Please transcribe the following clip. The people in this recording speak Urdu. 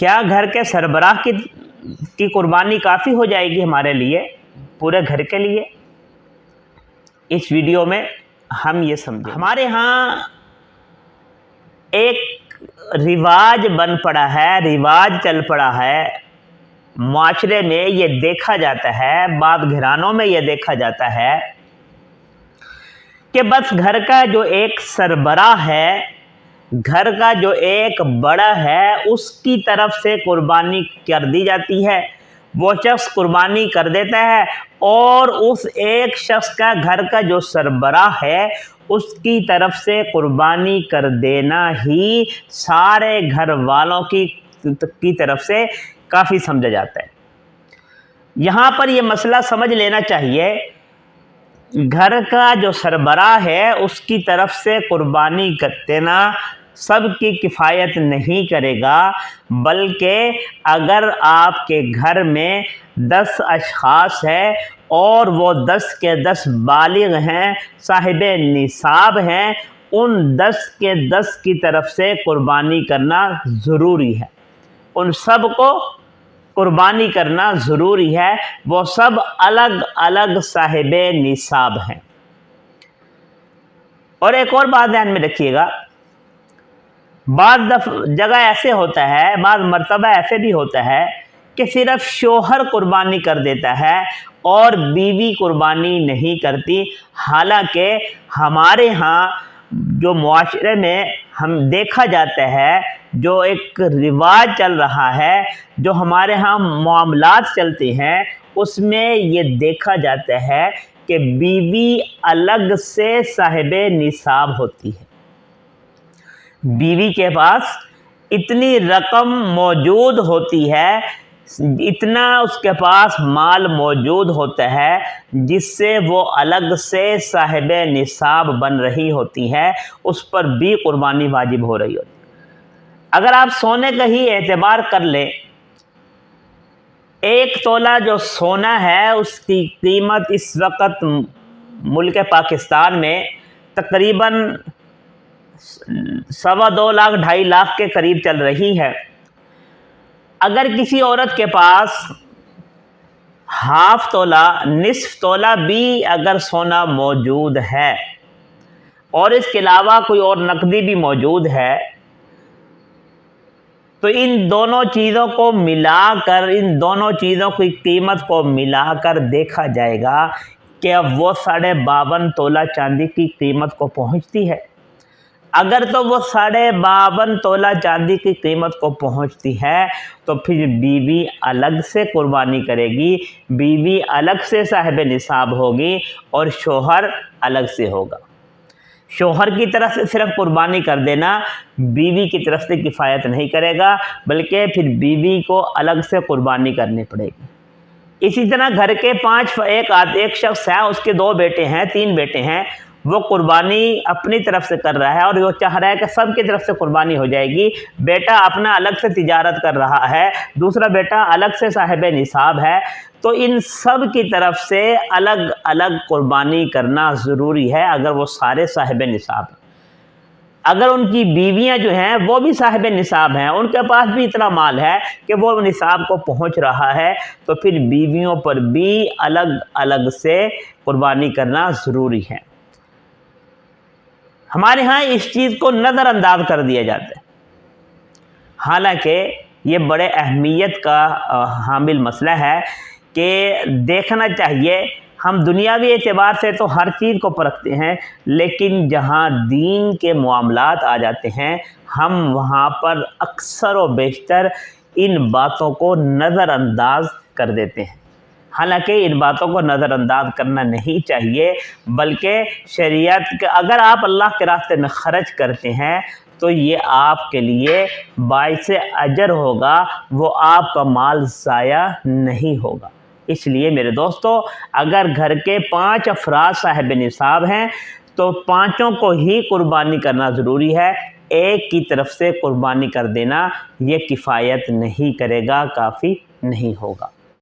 کیا گھر کے سربراہ کی قربانی کافی ہو جائے گی ہمارے لیے، پورے گھر کے لیے؟ اس ویڈیو میں ہم یہ سمجھیں۔ ہمارے ہاں ایک رواج بن پڑا ہے، رواج چل پڑا ہے، معاشرے میں یہ دیکھا جاتا ہے، بعض گھرانوں میں یہ دیکھا جاتا ہے کہ بس گھر کا جو ایک سربراہ ہے، گھر کا جو ایک بڑا ہے، اس کی طرف سے قربانی کر دی جاتی ہے، وہ شخص قربانی کر دیتا ہے، اور اس ایک شخص کا گھر کا جو سربراہ ہے اس کی طرف سے قربانی کر دینا ہی سارے گھر والوں کی طرف سے کافی سمجھا جاتا ہے۔ یہاں پر یہ مسئلہ سمجھ لینا چاہیے، گھر کا جو سربراہ ہے اس کی طرف سے قربانی کر دینا سب کی کفایت نہیں کرے گا، بلکہ اگر آپ کے گھر میں 10 اشخاص ہیں اور وہ 10 کے 10 بالغ ہیں، صاحب نصاب ہیں، ان 10 کے 10 کی طرف سے قربانی کرنا ضروری ہے، ان سب کو قربانی کرنا ضروری ہے، وہ سب الگ الگ صاحب نصاب ہیں۔ اور ایک اور بات ذہن میں رکھیے گا، بعض جگہ ایسے ہوتا ہے، بعض مرتبہ ایسے بھی ہوتا ہے کہ صرف شوہر قربانی کر دیتا ہے اور بیوی قربانی نہیں کرتی، حالانکہ ہمارے ہاں جو معاشرے میں ہم دیکھا جاتا ہے، جو ایک رواج چل رہا ہے، جو ہمارے ہاں معاملات چلتے ہیں، اس میں یہ دیکھا جاتا ہے کہ بیوی الگ سے صاحب نصاب ہوتی ہے، بیوی کے پاس اتنی رقم موجود ہوتی ہے، اتنا اس کے پاس مال موجود ہوتا ہے جس سے وہ الگ سے صاحب نصاب بن رہی ہوتی ہے، اس پر بھی قربانی واجب ہو رہی ہوتی ہے۔ اگر آپ سونے کا ہی اعتبار کر لیں، 1 تولہ جو سونا ہے اس کی قیمت اس وقت ملک پاکستان میں تقریباً 2.25 لاکھ 2.5 لاکھ کے قریب چل رہی ہے۔ اگر کسی عورت کے پاس ½ تولہ، نصف تولہ بھی اگر سونا موجود ہے اور اس کے علاوہ کوئی اور نقدی بھی موجود ہے، تو ان دونوں چیزوں کو ملا کر، ان دونوں چیزوں کی قیمت کو ملا کر دیکھا جائے گا کہ اب وہ 52.5 تولہ چاندی کی قیمت کو پہنچتی ہے۔ اگر تو وہ 52.5 تولہ چاندی کی قیمت کو پہنچتی ہے تو پھر بیوی الگ سے قربانی کرے گی، بیوی الگ سے صاحب نصاب ہوگی اور شوہر الگ سے ہوگا۔ شوہر کی طرف سے صرف قربانی کر دینا بیوی کی طرف سے کفایت نہیں کرے گا، بلکہ پھر بیوی کو الگ سے قربانی کرنی پڑے گی۔ اسی طرح گھر کے ایک شخص ہے، اس کے 2 بیٹے ہیں، 3 بیٹے ہیں، وہ قربانی اپنی طرف سے کر رہا ہے اور وہ چاہ رہا ہے کہ سب کی طرف سے قربانی ہو جائے گی۔ بیٹا اپنا الگ سے تجارت کر رہا ہے، دوسرا بیٹا الگ سے صاحب نصاب ہے، تو ان سب کی طرف سے الگ الگ قربانی کرنا ضروری ہے اگر وہ سارے صاحب نصاب ہیں۔ اگر ان کی بیویاں جو ہیں وہ بھی صاحب نصاب ہیں، ان کے پاس بھی اتنا مال ہے کہ وہ نصاب کو پہنچ رہا ہے، تو پھر بیویوں پر بھی الگ الگ سے قربانی کرنا ضروری ہے۔ ہمارے ہاں اس چیز کو نظر انداز کر دیا جاتا ہے، حالانکہ یہ بڑے اہمیت کا حامل مسئلہ ہے کہ دیکھنا چاہیے۔ ہم دنیاوی اعتبار سے تو ہر چیز کو پرکھتے ہیں، لیکن جہاں دین کے معاملات آ جاتے ہیں ہم وہاں پر اکثر و بیشتر ان باتوں کو نظر انداز کر دیتے ہیں، حالانکہ ان باتوں کو نظر انداز کرنا نہیں چاہیے، بلکہ شریعت کے اگر آپ اللہ کے راستے میں خرچ کرتے ہیں تو یہ آپ کے لیے باعث اجر ہوگا، وہ آپ کا مال ضائع نہیں ہوگا۔ اس لیے میرے دوستو، اگر گھر کے 5 افراد صاحب نصاب ہیں تو 5 کو ہی قربانی کرنا ضروری ہے، ایک کی طرف سے قربانی کر دینا یہ کفایت نہیں کرے گا، کافی نہیں ہوگا۔